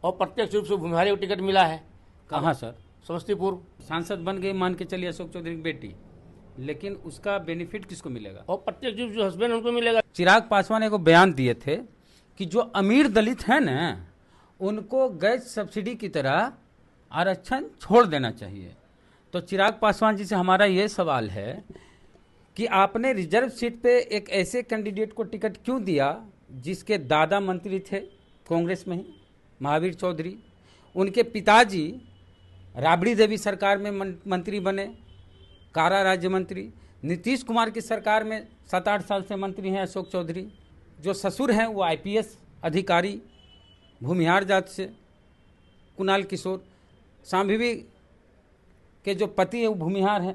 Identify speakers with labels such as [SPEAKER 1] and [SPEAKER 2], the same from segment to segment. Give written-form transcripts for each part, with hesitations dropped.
[SPEAKER 1] और प्रत्यक्ष रूप से भूमिहारी को टिकट मिला है।
[SPEAKER 2] कहाँ सर?
[SPEAKER 1] समस्तीपुर।
[SPEAKER 2] सांसद बन गई, मान के चलिए अशोक चौधरी की बेटी, लेकिन उसका बेनिफिट किसको मिलेगा?
[SPEAKER 1] और प्रत्यक्ष रूप से हस्बैंड उनको मिलेगा।
[SPEAKER 2] चिराग पासवान एक बयान दिए थे कि जो अमीर दलित हैं ना, उनको गैस सब्सिडी की तरह आरक्षण छोड़ देना चाहिए। तो चिराग पासवान जी से हमारा ये सवाल है कि आपने रिजर्व सीट पे एक ऐसे कैंडिडेट को टिकट क्यों दिया जिसके दादा मंत्री थे कांग्रेस में ही, महावीर चौधरी। उनके पिताजी राबड़ी देवी सरकार में मंत्री बने, कारा राज्य मंत्री। नीतीश कुमार की सरकार में 7-8 साल से मंत्री हैं अशोक चौधरी। जो ससुर हैं वो IPS अधिकारी, भूमिहार जात से। कुणाल किशोर सांभवी के जो पति है वो भूमिहार हैं।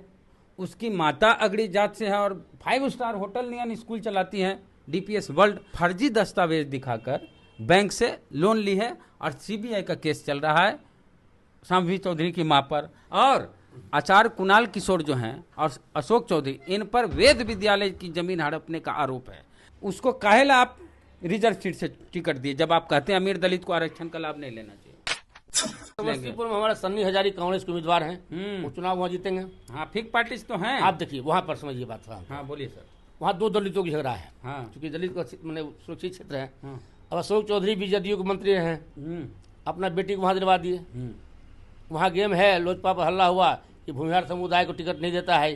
[SPEAKER 2] उसकी माता अगड़ी जात से है और 5 स्टार होटल नियन स्कूल चलाती हैं, DPS वर्ल्ड। फर्जी दस्तावेज दिखाकर बैंक से लोन ली है और CBI का केस चल रहा है सांभवी चौधरी की मां पर। और आचार्य कुणाल किशोर जो हैं और अशोक चौधरी, इन पर वेद विद्यालय की जमीन हड़पने का आरोप है। उसको काहेला आप रिजर्व सीट से टिकट दिए जब आप कहते हैं अमीर दलित को आरक्षण का लाभ नहीं लेना चाहिए?
[SPEAKER 1] समस्तीपुर में हमारा सन्नी हजारी कांग्रेस के उम्मीदवार हैं, वो चुनाव वहाँ जीतेंगे।
[SPEAKER 2] हाँ, फिक पार्टी तो हैं।
[SPEAKER 1] आप देखिए वहाँ पर समझिए बात।
[SPEAKER 2] हाँ बोलिए सर।
[SPEAKER 1] वहाँ 2 दलितों की झगड़ा है।
[SPEAKER 2] हाँ,
[SPEAKER 1] क्योंकि दलित का मैंने सुरक्षित क्षेत्र है।
[SPEAKER 2] हाँ,
[SPEAKER 1] अब अशोक चौधरी भी जदयू के मंत्री हैं, अपना बेटी को वहाँ दिलवा दिए। वहाँ गेम है, लोजपा पर हल्ला हुआ कि भूमिहार समुदाय को टिकट नहीं देता है।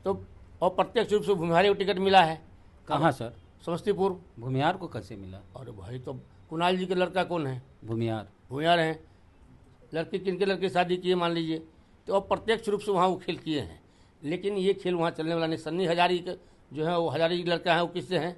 [SPEAKER 1] तो और प्रत्यक्ष रूप से भूमिहारी को टिकट मिला है।
[SPEAKER 2] कहाँ सर?
[SPEAKER 1] समस्तीपुर।
[SPEAKER 2] भूमिहार को कैसे मिला?
[SPEAKER 1] अरे भाई, तो कुणाल जी के लड़का कौन है?
[SPEAKER 2] भूमिहार
[SPEAKER 1] हैं। लड़के किनके लड़के शादी किए मान लीजिए, तो अब प्रत्यक्ष रूप से वहाँ वो खेल किए हैं। लेकिन ये खेल वहाँ चलने वाला नहीं। सन्नी हजारी जो है वो हजारी लड़का है, वो किससे हैं?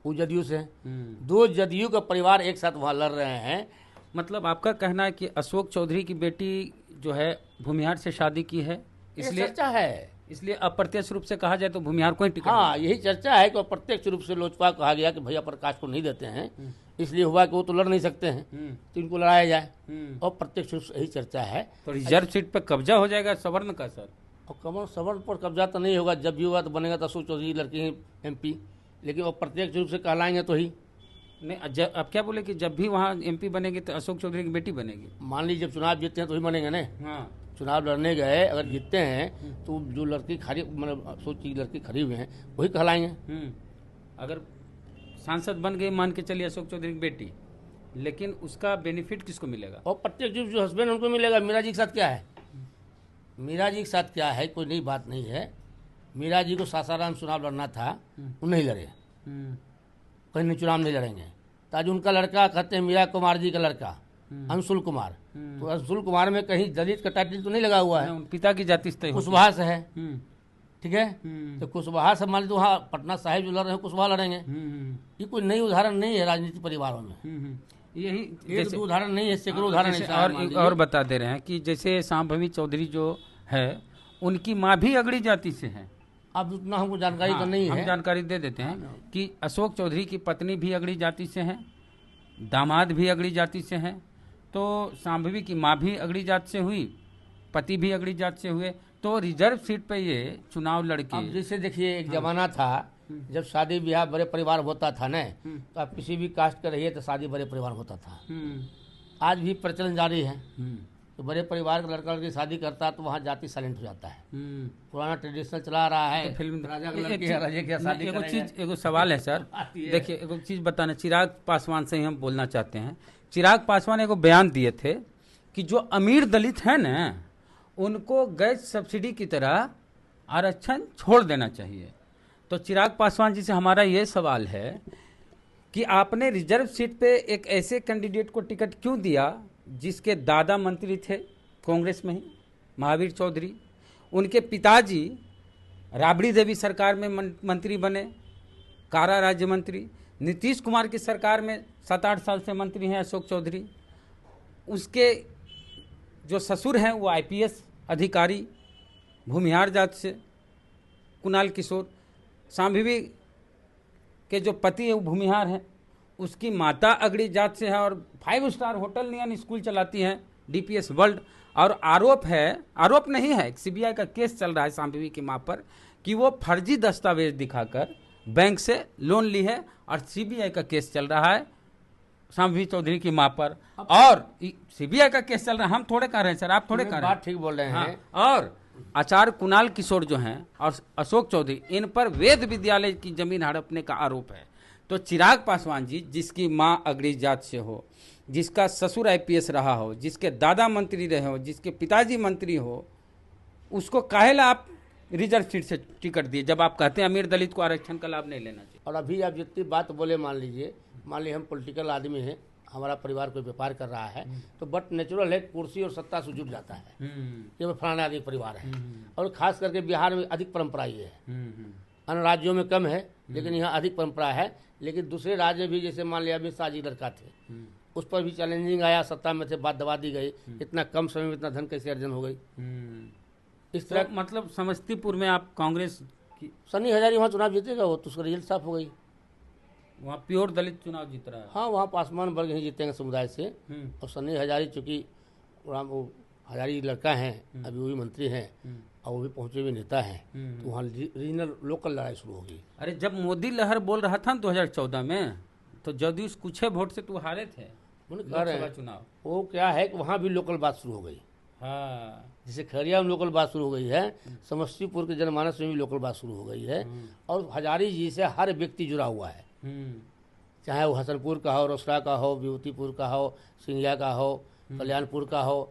[SPEAKER 1] वो जदयू से हैं। 2 जदयू का परिवार एक साथ वहाँ लड़ रहे हैं।
[SPEAKER 2] मतलब आपका कहना है कि अशोक चौधरी की बेटी जो है भूमिहार से शादी की है,
[SPEAKER 1] इसलिए चर्चा है।
[SPEAKER 2] इसलिए अप्रत्यक्ष रूप से कहा जाए तो भूमिहार को ही टिकट।
[SPEAKER 1] हाँ, यही चर्चा है कि अप्रत्यक्ष रूप से लोजपा कहा गया कि भैया प्रकाश को नहीं देते हैं, इसलिए हुआ कि वो तो लड़ नहीं सकते हैं, तो इनको लड़ाया जाए। और प्रत्यक्ष रूप से यही चर्चा है।
[SPEAKER 2] तो रिजर्व सीट पर कब्जा हो जाएगा सवर्ण का सर?
[SPEAKER 1] और कमल सवर्ण पर कब्जा तो नहीं होगा। जब भी होगा तो बनेगा तो अशोक चौधरी लड़के हैं MP, लेकिन वो प्रत्यक्ष रूप से कहलाएंगे तो ही
[SPEAKER 2] नहीं। अब क्या बोले कि जब भी वहाँ MP बनेगी तो अशोक चौधरी की बेटी बनेगी?
[SPEAKER 1] मान लीजिए जब चुनाव जीतते हैं तो ही बनेंगे ना।
[SPEAKER 2] हाँ,
[SPEAKER 1] चुनाव लड़ने गए, अगर जीतते हैं तो जो लड़की खड़ी, मतलब अशोक की लड़की खड़ी हुई हैं, वही कहलाएंगे।
[SPEAKER 2] अगर सांसद बन गई, मान के चलिए अशोक चौधरी की बेटी, लेकिन उसका बेनिफिट किसको मिलेगा?
[SPEAKER 1] और प्रत्यक्ष रूप जो हस्बैंड उनको मिलेगा। मीरा जी के साथ क्या है? मीरा जी के साथ क्या है? कोई नई बात नहीं है। मीरा जी को सासाराम चुनाव लड़ना था, वो नहीं लड़े। कहीं नहीं चुनाव नहीं लड़ेंगे। तो आज उनका लड़का, कहते हैं मीरा कुमार जी का लड़का अंशुल कुमार, तो अंशुल कुमार में कहीं दलित का टाइटल तो नहीं लगा हुआ है।
[SPEAKER 2] पिता की जाति से
[SPEAKER 1] कुशवाहा से है, ठीक है। तो कुशवाहा से मान लीजिए वहाँ पटना साहिब जो लड़ रहे हैं कुशवाहा लड़ेंगे। ये कोई नई उदाहरण नहीं है राजनीतिक परिवारों में।
[SPEAKER 2] यही
[SPEAKER 1] एक 2 उदाहरण नहीं है, सैकड़ों उदाहरण है।
[SPEAKER 2] और बता दे रहे हैं कि जैसे सांभवी चौधरी जो है उनकी माँ भी अगड़ी जाति से है।
[SPEAKER 1] अब उतना हमको जानकारी तो नहीं है।
[SPEAKER 2] हम जानकारी दे देते हैं कि अशोक चौधरी की पत्नी भी अगड़ी जाति से है, दामाद भी अगड़ी जाति से हैं। तो सांभवी की माँ भी अगड़ी जात से हुई, पति भी अगड़ी जात से हुए। तो रिजर्व सीट पे ये चुनाव लड़के।
[SPEAKER 1] अब जैसे देखिए, एक जमाना था जब शादी ब्याह बड़े परिवार होता था न, तो आप किसी भी कास्ट का रहिए तो शादी बड़े परिवार होता था। आज भी प्रचलन जारी है। तो बड़े परिवार का लड़का लड़की शादी करता है तो वहाँ जाति साइलेंट हो जाता है। पुराना ट्रेडिशनल चला रहा है।
[SPEAKER 2] तो फिल्म
[SPEAKER 1] राजा का लड़की है, राजा की शादी करेंगे।
[SPEAKER 2] एगो सवाल है सर, देखिए एगो चीज बताना। चिराग पासवान से ही हम बोलना चाहते हैं। चिराग पासवान एगो बयान दिए थे कि जो अमीर दलित हैं ना, उनको गैस सब्सिडी की तरह आरक्षण छोड़ देना चाहिए। तो चिराग पासवान जी से हमारा ये सवाल है कि आपने रिजर्व सीट पे एक ऐसे कैंडिडेट को टिकट क्यों दिया जिसके दादा मंत्री थे कांग्रेस में ही, महावीर चौधरी। उनके पिताजी राबड़ी देवी सरकार में मंत्री बने, कारा राज्य मंत्री। नीतीश कुमार की सरकार में 7-8 साल से मंत्री हैं अशोक चौधरी। उसके जो ससुर हैं वो IPS अधिकारी, भूमिहार जात से। कुणाल किशोर सांभवी के जो पति है वो भूमिहार हैं। उसकी माता अगड़ी जात से है और 5 स्टार होटल नियन स्कूल चलाती हैं, DPS वर्ल्ड। और आरोप नहीं है, CBI का केस चल रहा है सांभवी की मां पर कि वो फर्जी दस्तावेज दिखाकर बैंक से लोन ली है और CBI का केस चल रहा है शांभवी चौधरी की मां पर, और सीबीआई का केस चल रहा है। हम थोड़े कह रहे हैं सर, आप थोड़े कह रहे हैं।
[SPEAKER 1] बात ठीक बोल रहे हैं।
[SPEAKER 2] हाँ, और आचार्य कुणाल किशोर जो हैं और अशोक चौधरी, इन पर वेद विद्यालय की जमीन हड़पने का आरोप है। तो चिराग पासवान जी, जिसकी मां अगड़ी जात से हो, जिसका ससुर आईपीएस रहा हो, जिसके दादा मंत्री रहे हो, जिसके पिताजी मंत्री हो, उसको काहेला आप रिजर्व सीट से टिकट दिए, जब आप कहते हैं अमीर दलित को आरक्षण का लाभ नहीं लेना चाहिए।
[SPEAKER 1] और अभी आप जितनी बात बोले, मान लीजिए हम पॉलिटिकल आदमी हैं, हमारा परिवार कोई व्यापार कर रहा है, तो बट नेचुरल है कुर्सी और सत्ता से जुट जाता है कि वो फलाना आदमी परिवार है। और खास करके बिहार में अधिक परंपरा ये है, अन्य राज्यों में कम है, लेकिन यहाँ अधिक परंपरा है। लेकिन दूसरे राज्य भी, जैसे मान लिया अमित शाह जी लड़का थे, उस पर भी चैलेंजिंग आया, सत्ता में थे, बात दबा दी गई। इतना कम समय में इतना धन कैसे अर्जन हो गई। इस तरह
[SPEAKER 2] तो मतलब समस्तीपुर में आप कांग्रेस की,
[SPEAKER 1] सनी हजारी वहाँ चुनाव जीतेगा, वो तो उसका रिजल्ट साफ हो गई।
[SPEAKER 2] वहाँ प्योर दलित चुनाव जीत रहा है।
[SPEAKER 1] हाँ, वहाँ पासवान वर्ग ही जीतेंगे समुदाय से। और सनी हजारी चूँकि वो हजारी लड़का हैं, अभी वही मंत्री हैं और वो भी पहुँचे हुए नेता हैं, तो वहाँ रीजनल लोकल लड़ाई शुरू होगी।
[SPEAKER 2] अरे जब मोदी लहर बोल रहा था 2014 में, तो जदयू कुछ वोट से तो हारे थे लोकसभा चुनाव।
[SPEAKER 1] वो क्या है कि वहाँ भी लोकल बात शुरू हो गई।
[SPEAKER 2] हाँ,
[SPEAKER 1] जैसे खगड़िया में लोकल बात शुरू हो गई है, समस्तीपुर के जनमानस में भी लोकल बात शुरू हो गई है। और हजारी जी से हर व्यक्ति जुड़ा हुआ है, चाहे वो हसनपुर का हो, रोसड़ा का हो, विभूतिपुर का हो, सिंधिया का हो, कल्याणपुर का हो,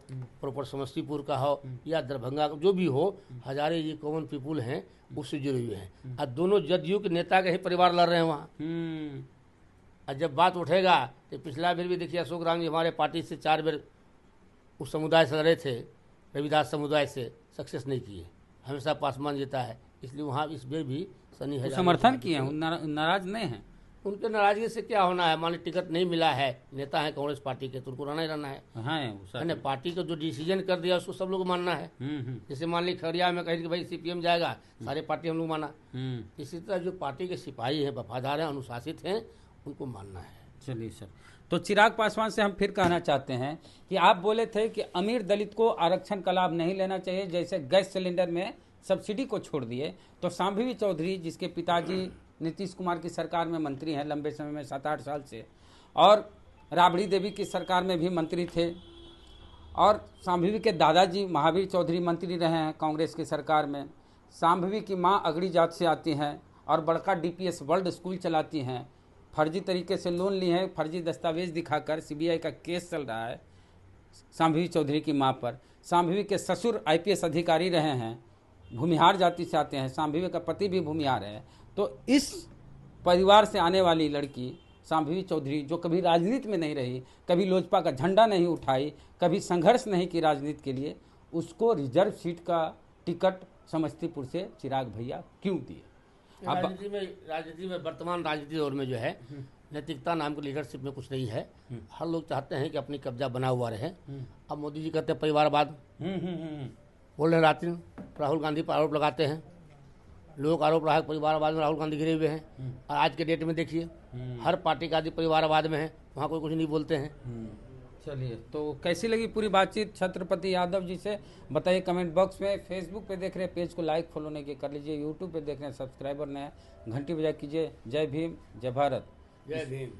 [SPEAKER 1] प्रॉपर समस्तीपुर का हो, या दरभंगा का, जो भी हो, हजारे जी कॉमन पीपुल हैं, उससे जुड़े हुए हैं। और दोनों जदयू के नेता के ही परिवार लड़ रहे हैं वहाँ। और जब बात उठेगा तो पिछला बार भी देखिए, अशोक राम जी हमारे पार्टी से 4 बार उस समुदाय से लड़े थे, रविदास समुदाय से, सक्सेस नहीं किए, हमेशा पासवान जीता है। इसलिए वहाँ इस बार भी सनी हजारी
[SPEAKER 2] समर्थन किए हैं, नाराज नहीं है।
[SPEAKER 1] उनके नाराजगी से क्या होना है। मान ली टिकट नहीं मिला है, नेता है कांग्रेस पार्टी के, तो उनको रहना ही रहना है।
[SPEAKER 2] हाँ,
[SPEAKER 1] पार्टी को जो डिसीजन कर दिया उसको सब लोग मानना है। जैसे मान ली खगड़िया में कहीं कि भाई सीपीएम जाएगा, सारे पार्टी हम लोग माना। इसी तरह जो पार्टी के सिपाही हैं, वफादार हैं, अनुशासित हैं, उनको मानना है।
[SPEAKER 2] चलिए सर, तो चिराग पासवान से हम फिर कहना चाहते हैं कि आप बोले थे कि अमीर दलित को आरक्षण का लाभ नहीं लेना चाहिए, जैसे गैस सिलेंडर में सब्सिडी को छोड़ दिए। तो शांभवी चौधरी, जिसके पिताजी नीतीश कुमार की सरकार में मंत्री हैं लंबे समय में, 7-8 साल से, और राबड़ी देवी की सरकार में भी मंत्री थे, और शांभवी के दादाजी महावीर चौधरी मंत्री रहे हैं कांग्रेस की सरकार में। शांभवी की मां अगड़ी जात से आती हैं और बड़का डीपीएस वर्ल्ड स्कूल चलाती हैं। फर्जी तरीके से लोन ली है, फर्जी दस्तावेज दिखाकर सीबीआई का केस चल रहा है शांभवी चौधरी की मां पर। शांभवी के ससुर आईपीएस अधिकारी रहे हैं, भूमिहार जाति से आते हैं, शांभवी का पति भी भूमिहार है। तो इस परिवार से आने वाली लड़की शांभवी चौधरी, जो कभी राजनीति में नहीं रही, कभी लोजपा का झंडा नहीं उठाई, कभी संघर्ष नहीं की राजनीति के लिए, उसको रिजर्व सीट का टिकट समस्तीपुर से चिराग भैया क्यों दिए?
[SPEAKER 1] राजनीति में वर्तमान राजनीति दौर में जो है, नैतिकता नाम की लीडरशिप में कुछ नहीं है। हर लोग चाहते हैं कि अपनी कब्जा बना हुआ रहे। अब मोदी जी कहते हैं परिवारवाद, बोल रहे रात दिन राहुल गांधी पर आरोप लगाते हैं, लोग आरोप रहा है परिवारवाद में राहुल गांधी घिरे हुए हैं। और आज के डेट में देखिए, हर पार्टी का आदमी परिवारवाद में है, वहाँ कोई कुछ नहीं बोलते हैं।
[SPEAKER 2] चलिए, तो कैसी लगी पूरी बातचीत छत्रपति यादव जी से, बताइए कमेंट बॉक्स में। फेसबुक पे देख रहे हैं पेज को लाइक फॉलो नहीं किया कर लीजिए, यूट्यूब पे देख रहे हैं सब्सक्राइबर नया घंटी बजा कीजिए। जय भीम, जय भारत,
[SPEAKER 1] जय भीम।